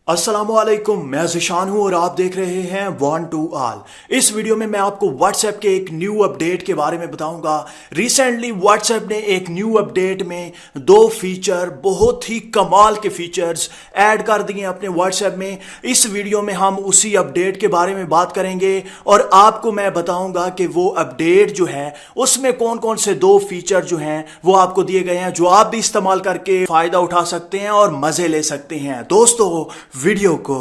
अस्सलामुअलैकुम, मैं ज़िशान हूं और आप देख रहे हैं वन टू ऑल। इस वीडियो में मैं आपको व्हाट्सएप के एक न्यू अपडेट के बारे में बताऊंगा। रिसेंटली व्हाट्सएप ने एक न्यू अपडेट में दो फीचर, बहुत ही कमाल के फीचर्स ऐड कर दिए अपने व्हाट्सएप में। इस वीडियो में हम उसी अपडेट के बारे में बात करेंगे और आपको मैं बताऊंगा कि वो अपडेट जो है उसमें कौन कौन से दो फीचर जो हैं वो आपको दिए गए हैं, जो आप भी इस्तेमाल करके फायदा उठा सकते हैं और मजे ले सकते हैं। दोस्तों, वीडियो को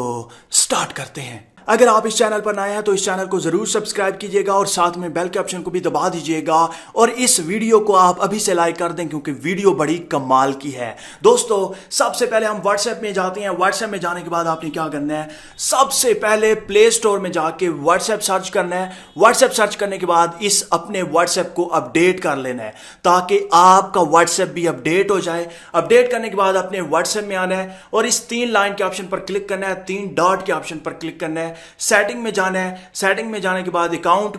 स्टार्ट करते हैं। अगर आप इस चैनल पर नए हैं तो इस चैनल को जरूर सब्सक्राइब कीजिएगा और साथ में बेल के ऑप्शन को भी दबा दीजिएगा और इस वीडियो को आप अभी से लाइक कर दें क्योंकि वीडियो बड़ी कमाल की है। दोस्तों, सबसे पहले हम व्हाट्सएप में जाते हैं। व्हाट्सएप में जाने के बाद आपने क्या करना है, सबसे पहले प्ले स्टोर में जाके व्हाट्सएप सर्च करना है। व्हाट्सएप सर्च करने के बाद इस अपने व्हाट्सएप को अपडेट कर लेना है ताकि आपका व्हाट्सएप भी अपडेट हो जाए। अपडेट करने के बाद अपने व्हाट्सएप में आना है और इस 3 लाइन के ऑप्शन पर क्लिक करना है, 3 डॉट के ऑप्शन पर क्लिक करना है, सेटिंग में जाना है। सेटिंग में जाने के बाद अकाउंट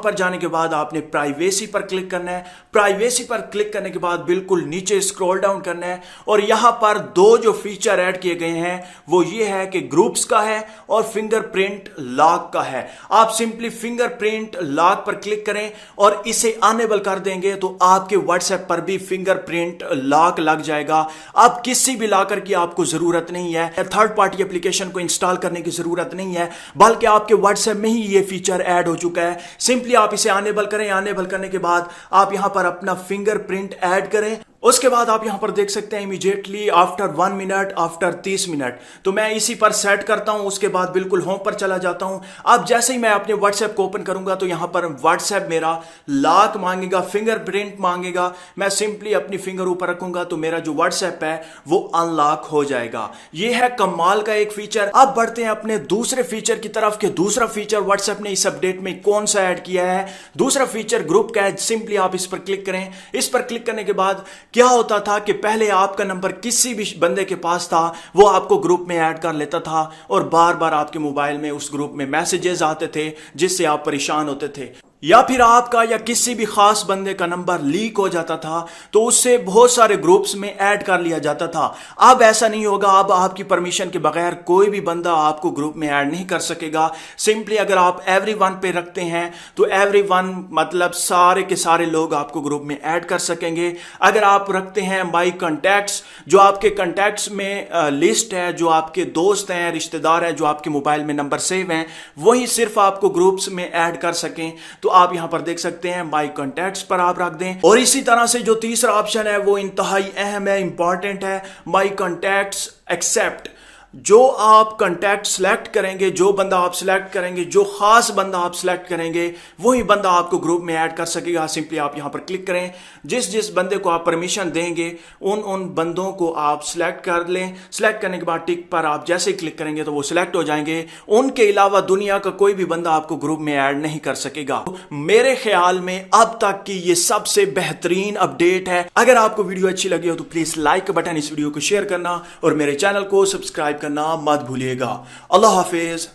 पर जाने के बाद आपने प्राइवेसी पर क्लिक करना है। प्राइवेसी पर क्लिक करने के बाद बिल्कुल नीचे स्क्रॉल डाउन करना है और यहां पर दो जो फीचर ऐड किए गए हैं वो ये है कि ग्रुप्स का है और फिंगरप्रिंट लॉक का है। आप सिंपली फिंगरप्रिंट लॉक पर क्लिक करें और इसे अनेबल कर देंगे तो आपके व्हाट्सएप पर भी फिंगरप्रिंट लॉक लग जाएगा। अब किसी भी लॉकर की आपको जरूरत नहीं है, थर्ड पार्टी एप्लीकेशन को इंस्टॉल करने की जरूरत नहीं है, बल्कि आपके व्हाट्सएप में ही ये फीचर ऐड हो चुका है। सिंपली आप इसे अनेबल करें। अनेबल करने के बाद आप यहां पर अपना फिंगरप्रिंट ऐड करें। उसके बाद आप यहां पर देख सकते हैं immediately after 1 minute, after 30 minute. तो मैं इसी पर सेट करता हूं। उसके बाद बिल्कुल होम पर चला जाता हूं। अब जैसे ही मैं अपने व्हाट्सएप को ओपन करूंगा तो यहां पर व्हाट्सएप मेरा लॉक मांगेगा, फिंगरप्रिंट मांगेगा। मैं सिंपली अपनी फिंगर ऊपर रखूंगा तो मेरा जो व्हाट्सएप है वो अनलॉक हो जाएगा। यह है कमाल का एक फीचर। अब बढ़ते हैं अपने दूसरे फीचर की तरफ कि दूसरा फीचर व्हाट्सएप ने इस अपडेट में कौन सा ऐड किया है। दूसरा फीचर ग्रुप का है। सिंपली आप इस पर क्लिक करें। इस पर क्लिक करने के बाद क्या होता था कि पहले आपका नंबर किसी भी बंदे के पास था, वो आपको ग्रुप में ऐड कर लेता था और बार बार आपके मोबाइल में उस ग्रुप में मैसेजेस आते थे जिससे आप परेशान होते थे, या फिर आपका या किसी भी खास बंदे का नंबर लीक हो जाता था तो उससे बहुत सारे ग्रुप्स में ऐड कर लिया जाता था। अब ऐसा नहीं होगा। अब आपकी परमिशन के बगैर कोई भी बंदा आपको ग्रुप में ऐड नहीं कर सकेगा। सिंपली अगर आप एवरीवन पे रखते हैं तो एवरीवन मतलब सारे के सारे लोग आपको ग्रुप में ऐड कर सकेंगे। अगर आप रखते हैं माई कॉन्टैक्ट्स, जो आपके कॉन्टैक्ट्स में लिस्ट है, जो आपके दोस्त हैं, रिश्तेदार हैं, जो आपके मोबाइल में नंबर सेव हैं, वही सिर्फ आपको ग्रुप्स में ऐड कर सकें। तो आप यहां पर देख सकते हैं माई कॉन्टैक्ट्स पर आप रख दें। और इसी तरह से जो तीसरा ऑप्शन है वो इंतहाई अहम है, इंपॉर्टेंट है, माई कॉन्टैक्ट्स एक्सेप्ट। जो आप कॉन्टैक्ट सिलेक्ट करेंगे, जो बंदा आप सिलेक्ट करेंगे, जो खास बंदा आप सिलेक्ट करेंगे, वही बंदा आपको ग्रुप में ऐड कर सकेगा। सिंपली आप यहां पर क्लिक करें। जिस जिस बंदे को आप परमिशन देंगे उन बंदों को आप सिलेक्ट कर लें। सिलेक्ट करने के बाद टिक पर आप जैसे क्लिक करेंगे तो वो सिलेक्ट हो जाएंगे। उनके अलावा दुनिया का कोई भी बंदा आपको ग्रुप में ऐड नहीं कर सकेगा। मेरे ख्याल में अब तक की ये सबसे बेहतरीन अपडेट है। अगर आपको वीडियो अच्छी लगी हो तो प्लीज लाइक का बटन, इस वीडियो को शेयर करना और मेरे चैनल को सब्सक्राइब करना मत भूलिएगा। अल्लाह हाफिज।